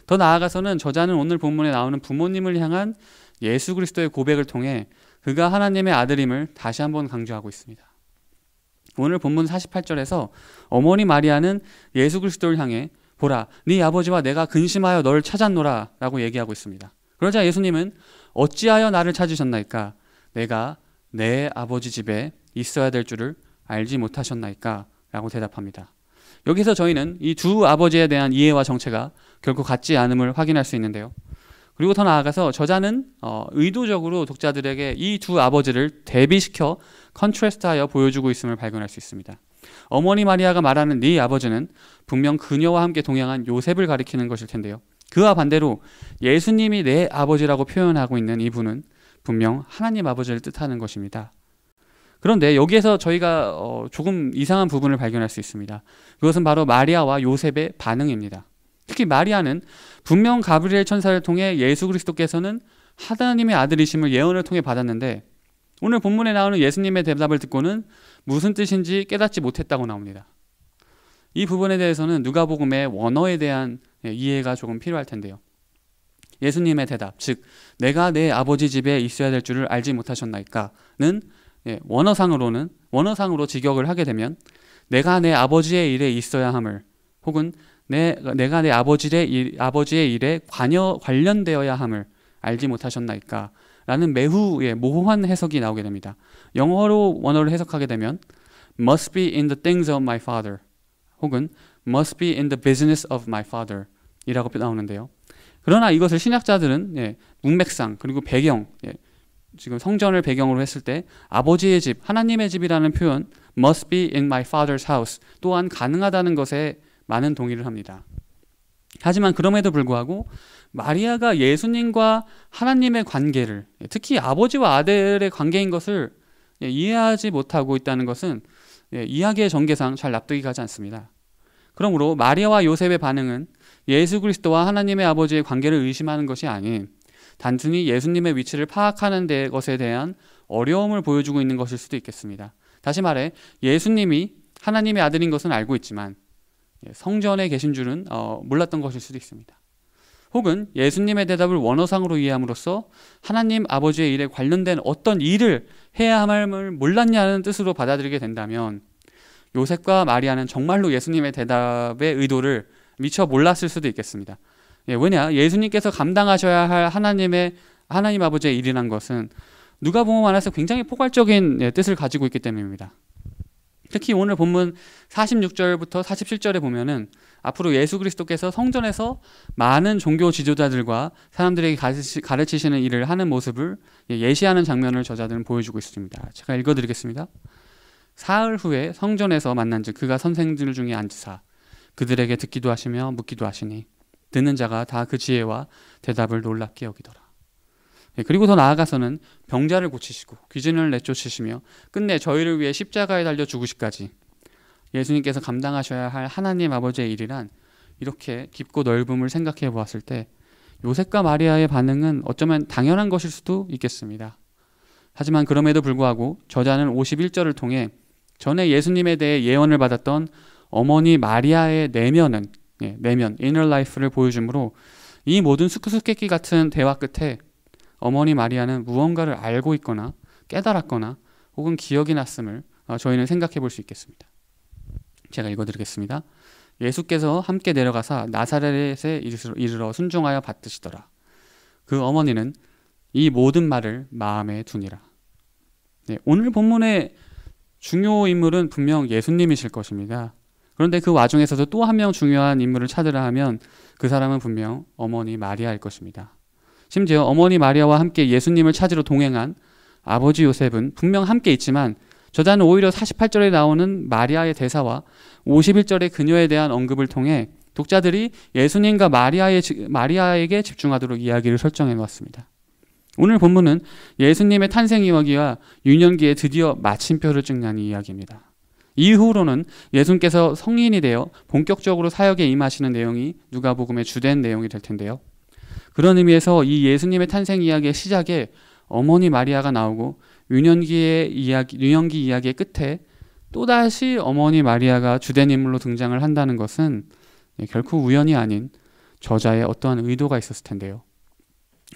더 나아가서는 저자는 오늘 본문에 나오는 부모님을 향한 예수 그리스도의 고백을 통해 그가 하나님의 아들임을 다시 한번 강조하고 있습니다. 오늘 본문 48절에서 어머니 마리아는 예수 그리스도를 향해 보라, 네 아버지와 내가 근심하여 너를 찾았노라 라고 얘기하고 있습니다. 그러자 예수님은 어찌하여 나를 찾으셨나이까? 내가 내 아버지 집에 있어야 될 줄을 알지 못하셨나이까? 라고 대답합니다. 여기서 저희는 이 두 아버지에 대한 이해와 정체가 결코 같지 않음을 확인할 수 있는데요. 그리고 더 나아가서 저자는 의도적으로 독자들에게 이 두 아버지를 대비시켜 컨트래스트하여 보여주고 있음을 발견할 수 있습니다. 어머니 마리아가 말하는 네 아버지는 분명 그녀와 함께 동행한 요셉을 가리키는 것일 텐데요. 그와 반대로 예수님이 내 아버지라고 표현하고 있는 이분은 분명 하나님 아버지를 뜻하는 것입니다. 그런데 여기에서 저희가 조금 이상한 부분을 발견할 수 있습니다. 그것은 바로 마리아와 요셉의 반응입니다. 특히 마리아는 분명 가브리엘 천사를 통해 예수 그리스도께서는 하나님의 아들이심을 예언을 통해 받았는데 오늘 본문에 나오는 예수님의 대답을 듣고는 무슨 뜻인지 깨닫지 못했다고 나옵니다. 이 부분에 대해서는 누가복음의 원어에 대한 이해가 조금 필요할 텐데요. 예수님의 대답, 즉 내가 내 아버지 집에 있어야 될 줄을 알지 못하셨나이까는 원어상으로 직역을 하게 되면 내가 내 아버지의 일에 있어야 함을 혹은 내가 내 아버지의 일에 관련되어야 함을 알지 못하셨나이까 라는 매우 모호한 해석이 나오게 됩니다. 영어로 원어를 해석하게 되면 must be in the things of my father 혹은 must be in the business of my father 이라고 나오는데요. 그러나 이것을 신학자들은 문맥상 그리고 배경, 지금 성전을 배경으로 했을 때 아버지의 집, 하나님의 집이라는 표현 must be in my father's house 또한 가능하다는 것에 많은 동의를 합니다. 하지만 그럼에도 불구하고 마리아가 예수님과 하나님의 관계를 특히 아버지와 아들의 관계인 것을 이해하지 못하고 있다는 것은 이야기의 전개상 잘 납득이 가지 않습니다. 그러므로 마리아와 요셉의 반응은 예수 그리스도와 하나님의 아버지의 관계를 의심하는 것이 아닌 단순히 예수님의 위치를 파악하는 것에 대한 어려움을 보여주고 있는 것일 수도 있겠습니다. 다시 말해 예수님이 하나님의 아들인 것은 알고 있지만 성전에 계신 줄은 몰랐던 것일 수도 있습니다. 혹은 예수님의 대답을 원어상으로 이해함으로써 하나님 아버지의 일에 관련된 어떤 일을 해야 함을 몰랐냐는 뜻으로 받아들이게 된다면 요셉과 마리아는 정말로 예수님의 대답의 의도를 미처 몰랐을 수도 있겠습니다. 왜냐? 예수님께서 감당하셔야 할 하나님 아버지의 일이란 것은 누가복음 안에서 굉장히 포괄적인 뜻을 가지고 있기 때문입니다. 특히 오늘 본문 46절부터 47절에 보면은 앞으로 예수 그리스도께서 성전에서 많은 종교 지도자들과 사람들에게 가르치시는 일을 하는 모습을 예시하는 장면을 저자들은 보여주고 있습니다. 제가 읽어드리겠습니다. 사흘 후에 성전에서 만난즉 그가 선생들 중에 앉으사 그들에게 듣기도 하시며 묻기도 하시니 듣는 자가 다 그 지혜와 대답을 놀랍게 여기더라. 그리고 더 나아가서는 병자를 고치시고 귀신을 내쫓으시며 끝내 저희를 위해 십자가에 달려 죽으시기까지 예수님께서 감당하셔야 할 하나님 아버지의 일이란 이렇게 깊고 넓음을 생각해 보았을 때 요셉과 마리아의 반응은 어쩌면 당연한 것일 수도 있겠습니다. 하지만 그럼에도 불구하고 저자는 51절을 통해 전에 예수님에 대해 예언을 받았던 어머니 마리아의 내면, inner life를 보여주므로 이 모든 수수께끼 같은 대화 끝에 어머니 마리아는 무언가를 알고 있거나 깨달았거나 혹은 기억이 났음을 저희는 생각해 볼 수 있겠습니다. 제가 읽어드리겠습니다. 예수께서 함께 내려가사 나사렛에 이르러 순종하여 받드시더라. 그 어머니는 이 모든 말을 마음에 두니라. 오늘 본문의 중요 인물은 분명 예수님이실 것입니다. 그런데 그 와중에서도 또 한 명 중요한 인물을 찾으라 하면 그 사람은 분명 어머니 마리아일 것입니다. 심지어 어머니 마리아와 함께 예수님을 찾으러 동행한 아버지 요셉은 분명 함께 있지만 저자는 오히려 48절에 나오는 마리아의 대사와 51절의 그녀에 대한 언급을 통해 독자들이 예수님과 마리아에게 집중하도록 이야기를 설정해 놓았습니다. 오늘 본문은 예수님의 탄생 이야기와 유년기에 드디어 마침표를 찍는 이야기입니다. 이후로는 예수님께서 성인이 되어 본격적으로 사역에 임하시는 내용이 누가복음의 주된 내용이 될 텐데요. 그런 의미에서 이 예수님의 탄생 이야기의 시작에 어머니 마리아가 나오고 유년기 이야기의 끝에 또다시 어머니 마리아가 주된 인물로 등장을 한다는 것은 결코 우연이 아닌 저자의 어떠한 의도가 있었을 텐데요.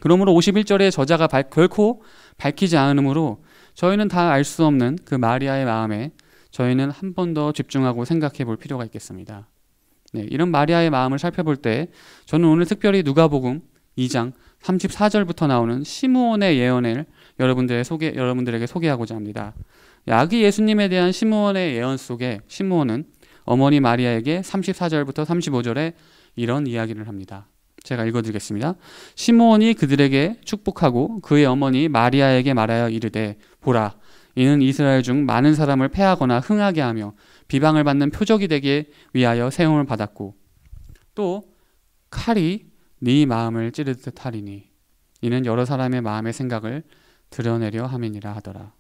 그러므로 51절에 저자가 결코 밝히지 않으므로 저희는 다 알 수 없는 그 마리아의 마음에 저희는 한 번 더 집중하고 생각해 볼 필요가 있겠습니다. 이런 마리아의 마음을 살펴볼 때 저는 오늘 특별히 누가복음 2장 34절부터 나오는 시므온의 예언을 여러분들에게 소개하고자 합니다. 아기 예수님에 대한 시므온의 예언 속에 시므온은 어머니 마리아에게 34절부터 35절에 이런 이야기를 합니다. 제가 읽어드리겠습니다. 시므온이 그들에게 축복하고 그의 어머니 마리아에게 말하여 이르되 보라 이는 이스라엘 중 많은 사람을 패하거나 흥하게 하며 비방을 받는 표적이 되기 위하여 세움을 받았고 또 칼이 네 마음을 찌르듯 하리니 이는 여러 사람의 마음의 생각을 드러내려 함이니라 하더라.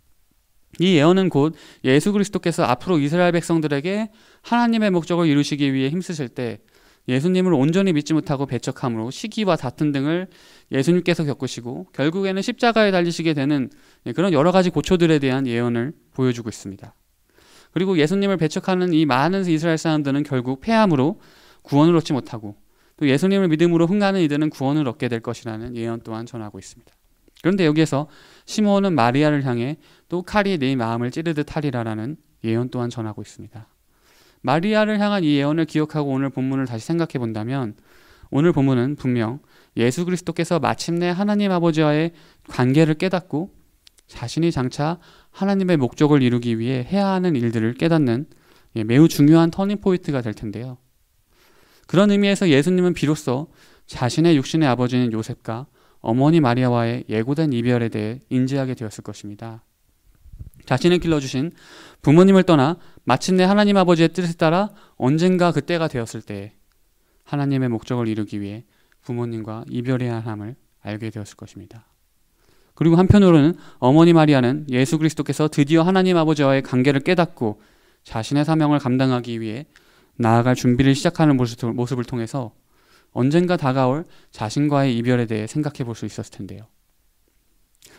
이 예언은 곧 예수 그리스도께서 앞으로 이스라엘 백성들에게 하나님의 목적을 이루시기 위해 힘쓰실 때 예수님을 온전히 믿지 못하고 배척함으로 시기와 다툼 등을 예수님께서 겪으시고 결국에는 십자가에 달리시게 되는 그런 여러 가지 고초들에 대한 예언을 보여주고 있습니다. 그리고 예수님을 배척하는 이 많은 이스라엘 사람들은 결국 패함으로 구원을 얻지 못하고 또 예수님을 믿음으로 흥하는 이들은 구원을 얻게 될 것이라는 예언 또한 전하고 있습니다. 그런데 여기에서 시므온은 마리아를 향해 또 칼이 네 마음을 찌르듯 하리라라는 예언 또한 전하고 있습니다. 마리아를 향한 이 예언을 기억하고 오늘 본문을 다시 생각해 본다면 오늘 본문은 분명 예수 그리스도께서 마침내 하나님 아버지와의 관계를 깨닫고 자신이 장차 하나님의 목적을 이루기 위해 해야 하는 일들을 깨닫는 매우 중요한 터닝 포인트가 될 텐데요. 그런 의미에서 예수님은 비로소 자신의 육신의 아버지인 요셉과 어머니 마리아와의 예고된 이별에 대해 인지하게 되었을 것입니다. 자신을 길러주신 부모님을 떠나 마침내 하나님 아버지의 뜻에 따라 언젠가 그때가 되었을 때 하나님의 목적을 이루기 위해 부모님과 이별해야 함을 알게 되었을 것입니다. 그리고 한편으로는 어머니 마리아는 예수 그리스도께서 드디어 하나님 아버지와의 관계를 깨닫고 자신의 사명을 감당하기 위해 나아갈 준비를 시작하는 모습을 통해서 언젠가 다가올 자신과의 이별에 대해 생각해 볼 수 있었을 텐데요.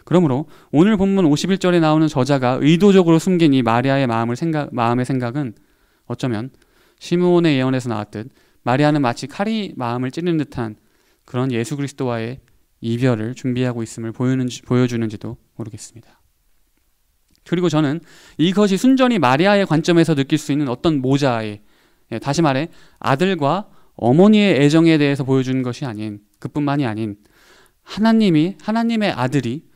그러므로 오늘 본문 51절에 나오는 저자가 의도적으로 숨긴 이 마리아의 마음의 생각은 어쩌면 시므온의 예언에서 나왔듯 마리아는 마치 칼이 마음을 찌르는 듯한 그런 예수 그리스도와의 이별을 준비하고 있음을 보여주는지도 모르겠습니다. 그리고 저는 이것이 순전히 마리아의 관점에서 느낄 수 있는 어떤 모자의, 다시 말해 아들과 어머니의 애정에 대해서 보여주는 것이 아닌, 그뿐만이 아닌 하나님의 아들이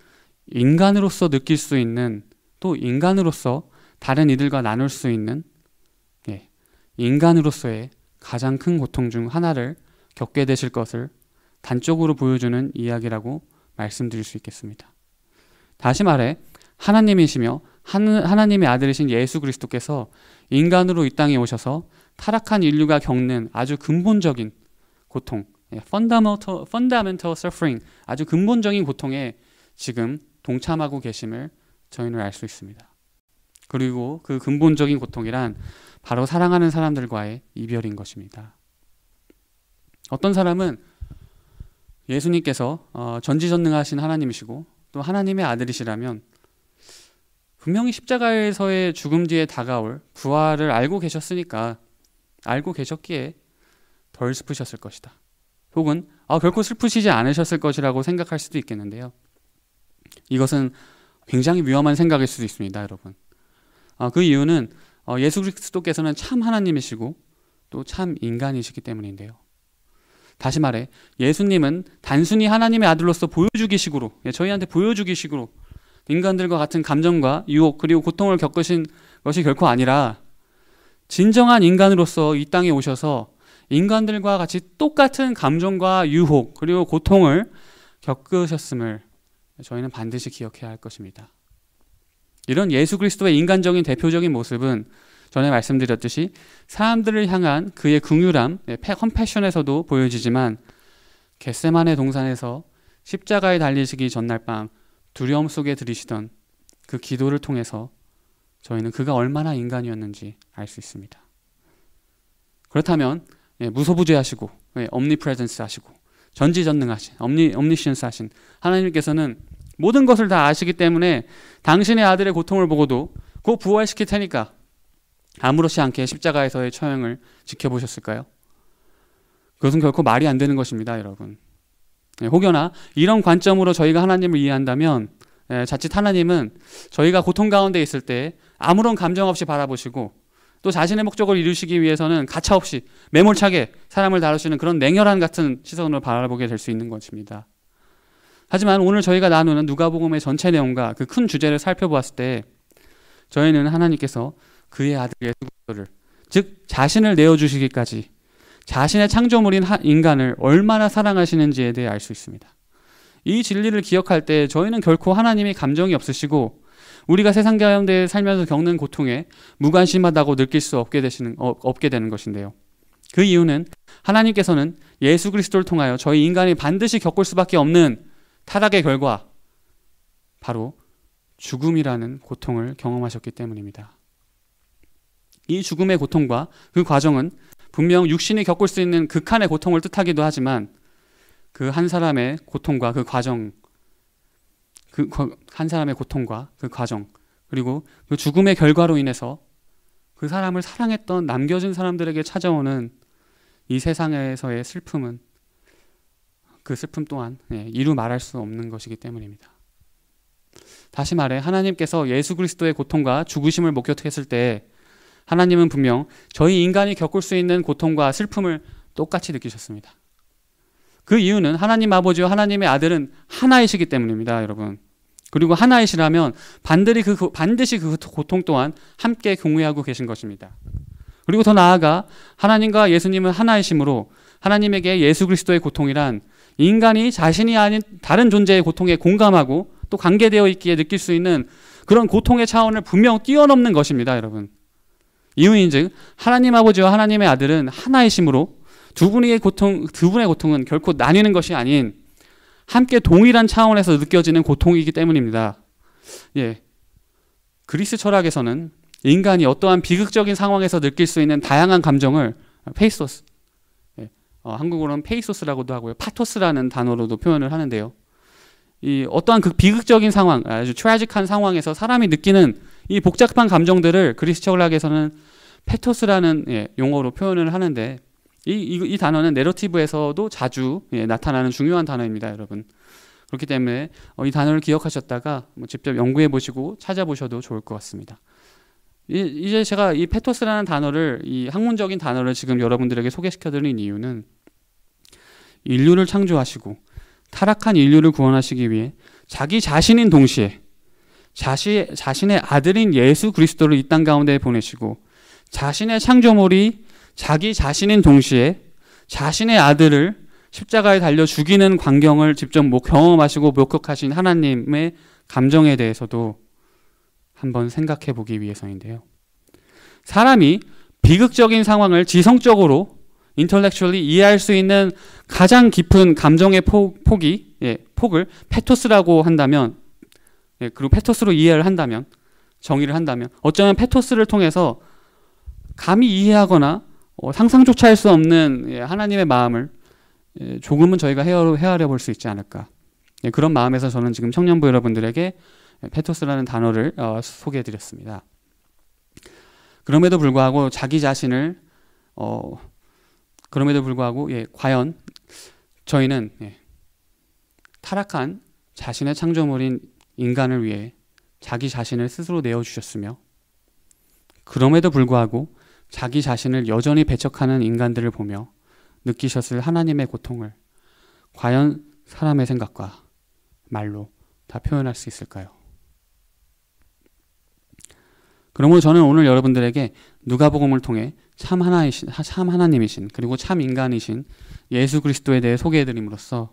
인간으로서 느낄 수 있는, 또 인간으로서 다른 이들과 나눌 수 있는 인간으로서의 가장 큰 고통 중 하나를 겪게 되실 것을 단적으로 보여주는 이야기라고 말씀드릴 수 있겠습니다. 다시 말해 하나님이시며 하나님의 아들이신 예수 그리스도께서 인간으로 이 땅에 오셔서 타락한 인류가 겪는 아주 근본적인 고통, fundamental suffering, 아주 근본적인 고통에 지금 동참하고 계심을 저희는 알 수 있습니다. 그리고 그 근본적인 고통이란 바로 사랑하는 사람들과의 이별인 것입니다. 어떤 사람은 예수님께서 전지전능하신 하나님이시고 또 하나님의 아들이시라면 분명히 십자가에서의 죽음 뒤에 다가올 부활을 알고 계셨기에 덜 슬프셨을 것이다. 혹은 결코 슬프시지 않으셨을 것이라고 생각할 수도 있겠는데요. 이것은 굉장히 위험한 생각일 수도 있습니다, 여러분. 그 이유는 예수 그리스도께서는 참 하나님이시고 또 참 인간이시기 때문인데요. 다시 말해 예수님은 단순히 하나님의 아들로서 보여주기식으로, 저희한테 보여주기식으로 인간들과 같은 감정과 유혹 그리고 고통을 겪으신 것이 결코 아니라 진정한 인간으로서 이 땅에 오셔서 인간들과 같이 똑같은 감정과 유혹 그리고 고통을 겪으셨음을 저희는 반드시 기억해야 할 것입니다. 이런 예수 그리스도의 인간적인 대표적인 모습은 전에 말씀드렸듯이 사람들을 향한 그의 긍휼함, 컴패션에서도 보여지지만 겟세마네 동산에서 십자가에 달리시기 전날 밤 두려움 속에 들이시던 그 기도를 통해서 저희는 그가 얼마나 인간이었는지 알 수 있습니다. 그렇다면 무소부재하시고 omnipresence 하시고 전지전능하신 omniscience 하신 하나님께서는 모든 것을 다 아시기 때문에 당신의 아들의 고통을 보고도 곧 부활시킬 테니까 아무렇지 않게 십자가에서의 처형을 지켜보셨을까요? 그것은 결코 말이 안 되는 것입니다, 여러분. 혹여나 이런 관점으로 저희가 하나님을 이해한다면 자칫 하나님은 저희가 고통 가운데 있을 때 아무런 감정 없이 바라보시고 또 자신의 목적을 이루시기 위해서는 가차없이 매몰차게 사람을 다루시는 그런 냉혈한 같은 시선으로 바라보게 될 수 있는 것입니다. 하지만 오늘 저희가 나누는 누가복음의 전체 내용과 그 큰 주제를 살펴보았을 때 저희는 하나님께서 그의 아들 예수 그리스도를, 즉 자신을 내어주시기까지 자신의 창조물인 인간을 얼마나 사랑하시는지에 대해 알 수 있습니다. 이 진리를 기억할 때 저희는 결코 하나님이 감정이 없으시고 우리가 세상 가운데 살면서 겪는 고통에 무관심하다고 느낄 수 없게 되는 것인데요. 그 이유는 하나님께서는 예수 그리스도를 통하여 저희 인간이 반드시 겪을 수밖에 없는 타락의 결과, 바로 죽음이라는 고통을 경험하셨기 때문입니다. 이 죽음의 고통과 그 과정은 분명 육신이 겪을 수 있는 극한의 고통을 뜻하기도 하지만 그 한 사람의 고통과 그 과정, 한 사람의 고통과 그 과정, 그리고 그 죽음의 결과로 인해서 그 사람을 사랑했던 남겨진 사람들에게 찾아오는 이 세상에서의 슬픔은, 그 슬픔 또한 이루 말할 수 없는 것이기 때문입니다. 다시 말해 하나님께서 예수 그리스도의 고통과 죽으심을 목격했을 때 하나님은 분명 저희 인간이 겪을 수 있는 고통과 슬픔을 똑같이 느끼셨습니다. 그 이유는 하나님 아버지와 하나님의 아들은 하나이시기 때문입니다, 여러분. 그리고 하나이시라면 반드시 그 고통 또한 함께 공유하고 계신 것입니다. 그리고 더 나아가 하나님과 예수님은 하나이심으로 하나님에게 예수 그리스도의 고통이란 인간이 자신이 아닌 다른 존재의 고통에 공감하고 또 관계되어 있기에 느낄 수 있는 그런 고통의 차원을 분명 뛰어넘는 것입니다, 여러분. 이유인즉 하나님 아버지와 하나님의 아들은 하나이심으로 두 분의 고통은 결코 나뉘는 것이 아닌 함께 동일한 차원에서 느껴지는 고통이기 때문입니다. 그리스 철학에서는 인간이 어떠한 비극적인 상황에서 느낄 수 있는 다양한 감정을 페이소스, 한국어로는 페이소스라고도 하고요, 파토스라는 단어로도 표현을 하는데요. 이 어떠한 그 비극적인 상황, 아주 트래직한 상황에서 사람이 느끼는 이 복잡한 감정들을 그리스 철학에서는 페토스라는 용어로 표현을 하는데 이 단어는 내러티브에서도 자주 나타나는 중요한 단어입니다, 여러분. 그렇기 때문에 이 단어를 기억하셨다가 직접 연구해 보시고 찾아보셔도 좋을 것 같습니다. 이제 제가 이 페토스라는 단어를, 이 학문적인 단어를 지금 여러분들에게 소개시켜드린 이유는 인류를 창조하시고 타락한 인류를 구원하시기 위해 자기 자신인 동시에 자신의 아들인 예수 그리스도를 이 땅 가운데 보내시고 자신의 창조물이 자기 자신인 동시에 자신의 아들을 십자가에 달려 죽이는 광경을 직접 경험하시고 목격하신 하나님의 감정에 대해서도 한번 생각해 보기 위해서인데요. 사람이 비극적인 상황을 지성적으로 intellectually 이해할 수 있는 가장 깊은 감정의 폭을 페토스라고 한다면, 그리고 페토스로 이해를 한다면, 정의를 한다면, 어쩌면 페토스를 통해서 감히 이해하거나 상상조차 할 수 없는 하나님의 마음을 조금은 저희가 헤아려 볼 수 있지 않을까. 그런 마음에서 저는 지금 청년부 여러분들에게 페토스라는 단어를 소개해 드렸습니다. 그럼에도 불구하고 자기 자신을 과연 저희는 타락한 자신의 창조물인 인간을 위해 자기 자신을 스스로 내어주셨으며, 그럼에도 불구하고 자기 자신을 여전히 배척하는 인간들을 보며 느끼셨을 하나님의 고통을 과연 사람의 생각과 말로 다 표현할 수 있을까요? 그러므로 저는 오늘 여러분들에게 누가복음을 통해 참 하나님이신 그리고 참 인간이신 예수 그리스도에 대해 소개해드림으로써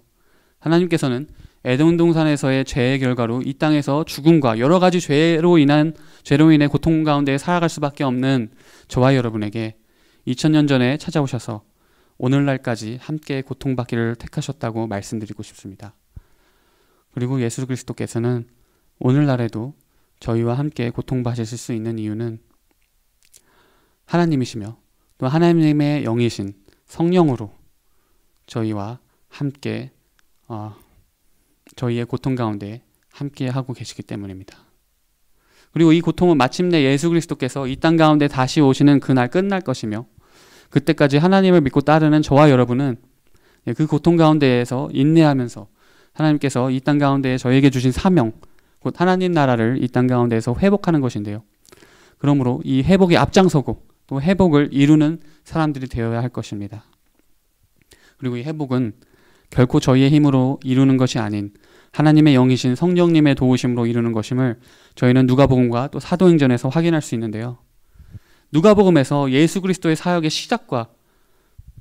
하나님께서는 에덴 동산에서의 죄의 결과로 이 땅에서 죽음과 여러 가지 죄로 인해 고통 가운데 살아갈 수밖에 없는 저와 여러분에게 2000년 전에 찾아오셔서 오늘날까지 함께 고통받기를 택하셨다고 말씀드리고 싶습니다. 그리고 예수 그리스도께서는 오늘날에도 저희와 함께 고통받으실 수 있는 이유는 하나님이시며 또 하나님의 영이신 성령으로 저희와 함께 저희의 고통 가운데 함께 하고 계시기 때문입니다. 그리고 이 고통은 마침내 예수 그리스도께서 이 땅 가운데 다시 오시는 그날 끝날 것이며, 그때까지 하나님을 믿고 따르는 저와 여러분은 그 고통 가운데에서 인내하면서 하나님께서 이 땅 가운데 저에게 주신 사명, 곧 하나님 나라를 이 땅 가운데에서 회복하는 것인데요. 그러므로 이 회복에 앞장서고 또 회복을 이루는 사람들이 되어야 할 것입니다. 그리고 이 회복은 결코 저희의 힘으로 이루는 것이 아닌 하나님의 영이신 성령님의 도우심으로 이루는 것임을 저희는 누가복음과 또 사도행전에서 확인할 수 있는데요. 누가복음에서 예수 그리스도의 사역의 시작과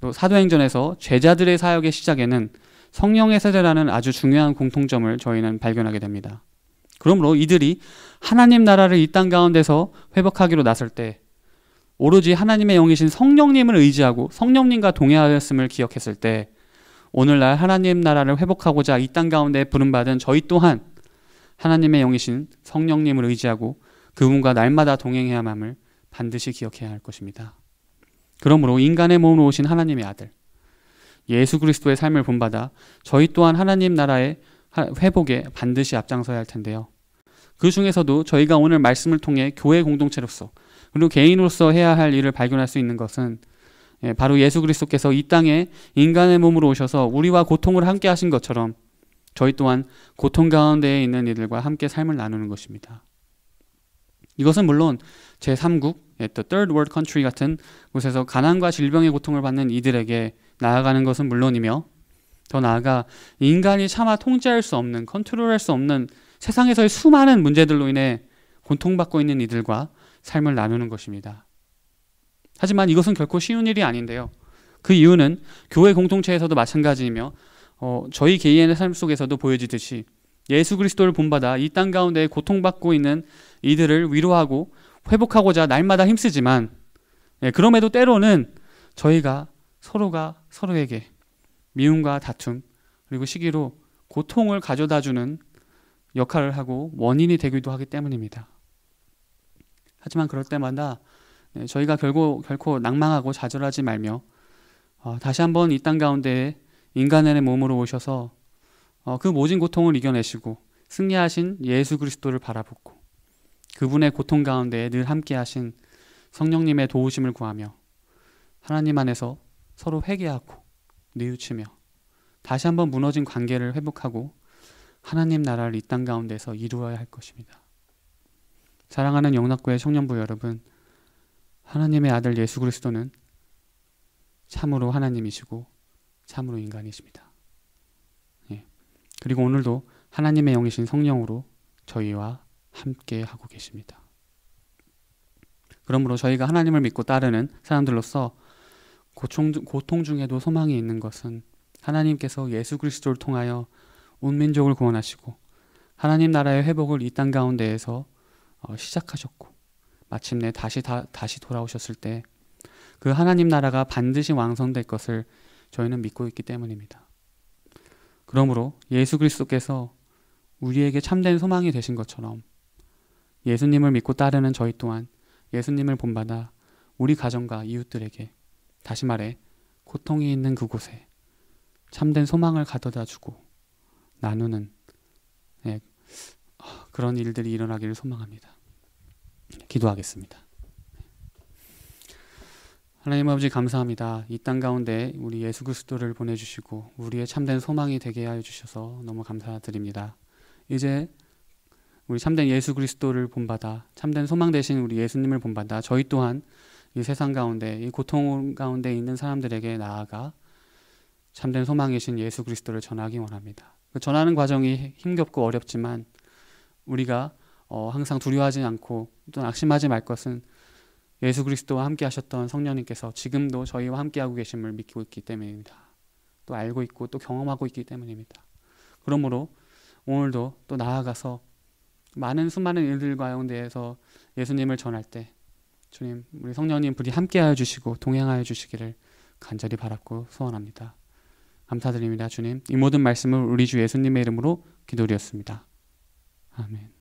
또 사도행전에서 제자들의 사역의 시작에는 성령의 세례라는 아주 중요한 공통점을 저희는 발견하게 됩니다. 그러므로 이들이 하나님 나라를 이 땅 가운데서 회복하기로 나설 때 오로지 하나님의 영이신 성령님을 의지하고 성령님과 동행하였음을 기억했을 때 오늘날 하나님 나라를 회복하고자 이 땅 가운데 부름받은 저희 또한 하나님의 영이신 성령님을 의지하고 그분과 날마다 동행해야 함을 반드시 기억해야 할 것입니다. 그러므로 인간의 몸으로 오신 하나님의 아들 예수 그리스도의 삶을 본받아 저희 또한 하나님 나라의 회복에 반드시 앞장서야 할 텐데요. 그 중에서도 저희가 오늘 말씀을 통해 교회 공동체로서 그리고 개인으로서 해야 할 일을 발견할 수 있는 것은 바로 예수 그리스도께서 이 땅에 인간의 몸으로 오셔서 우리와 고통을 함께 하신 것처럼 저희 또한 고통 가운데에 있는 이들과 함께 삶을 나누는 것입니다. 이것은 물론 제3국, The Third World Country 같은 곳에서 가난과 질병의 고통을 받는 이들에게 나아가는 것은 물론이며 더 나아가 인간이 차마 통제할 수 없는, 컨트롤할 수 없는 세상에서의 수많은 문제들로 인해 고통받고 있는 이들과 삶을 나누는 것입니다. 하지만 이것은 결코 쉬운 일이 아닌데요. 그 이유는 교회 공동체에서도 마찬가지이며 저희 개인의 삶 속에서도 보여지듯이 예수 그리스도를 본받아 이 땅 가운데 고통받고 있는 이들을 위로하고 회복하고자 날마다 힘쓰지만 그럼에도 때로는 저희가 서로가 서로에게 미움과 다툼 그리고 시기로 고통을 가져다주는 역할을 하고 원인이 되기도 하기 때문입니다. 하지만 그럴 때마다 저희가 결코 낭망하고 좌절하지 말며 다시 한번 이 땅 가운데 인간의 몸으로 오셔서 그 모진 고통을 이겨내시고 승리하신 예수 그리스도를 바라보고 그분의 고통 가운데 늘 함께 하신 성령님의 도우심을 구하며 하나님 안에서 서로 회개하고 뉘우치며 다시 한번 무너진 관계를 회복하고 하나님 나라를 이 땅 가운데서 이루어야 할 것입니다. 사랑하는 영락교회 청년부 여러분, 하나님의 아들 예수 그리스도는 참으로 하나님이시고 참으로 인간이십니다. 예. 그리고 오늘도 하나님의 영이신 성령으로 저희와 함께 하고 계십니다. 그러므로 저희가 하나님을 믿고 따르는 사람들로서 고통 중에도 소망이 있는 것은 하나님께서 예수 그리스도를 통하여 온 민족을 구원하시고 하나님 나라의 회복을 이 땅 가운데에서 시작하셨고 마침내 다시 돌아오셨을 때 그 하나님 나라가 반드시 완성될 것을 저희는 믿고 있기 때문입니다. 그러므로 예수 그리스도께서 우리에게 참된 소망이 되신 것처럼 예수님을 믿고 따르는 저희 또한 예수님을 본받아 우리 가정과 이웃들에게, 다시 말해 고통이 있는 그곳에 참된 소망을 가져다주고 나누는 그런 일들이 일어나기를 소망합니다. 기도하겠습니다. 하나님 아버지 감사합니다. 이 땅 가운데 우리 예수 그리스도를 보내주시고 우리의 참된 소망이 되게 하여 주셔서 너무 감사드립니다. 이제 우리 참된 예수 그리스도를 본받아 참된 소망 되신 우리 예수님을 본받아 저희 또한 이 세상 가운데 이 고통 가운데 있는 사람들에게 나아가 참된 소망이신 예수 그리스도를 전하기 원합니다. 그 전하는 과정이 힘겹고 어렵지만 우리가 항상 두려워하지 않고 또 낙심하지 말 것은 예수 그리스도와 함께 하셨던 성령님께서 지금도 저희와 함께하고 계심을 믿고 있기 때문입니다. 또 알고 있고 또 경험하고 있기 때문입니다. 그러므로 오늘도 또 나아가서 수많은 일들 가운데에서 예수님을 전할 때 주님, 우리 성령님 부디 함께하여 주시고 동행하여 주시기를 간절히 바랍고 소원합니다. 감사드립니다. 주님, 이 모든 말씀을 우리 주 예수님의 이름으로 기도드렸습니다. 아멘.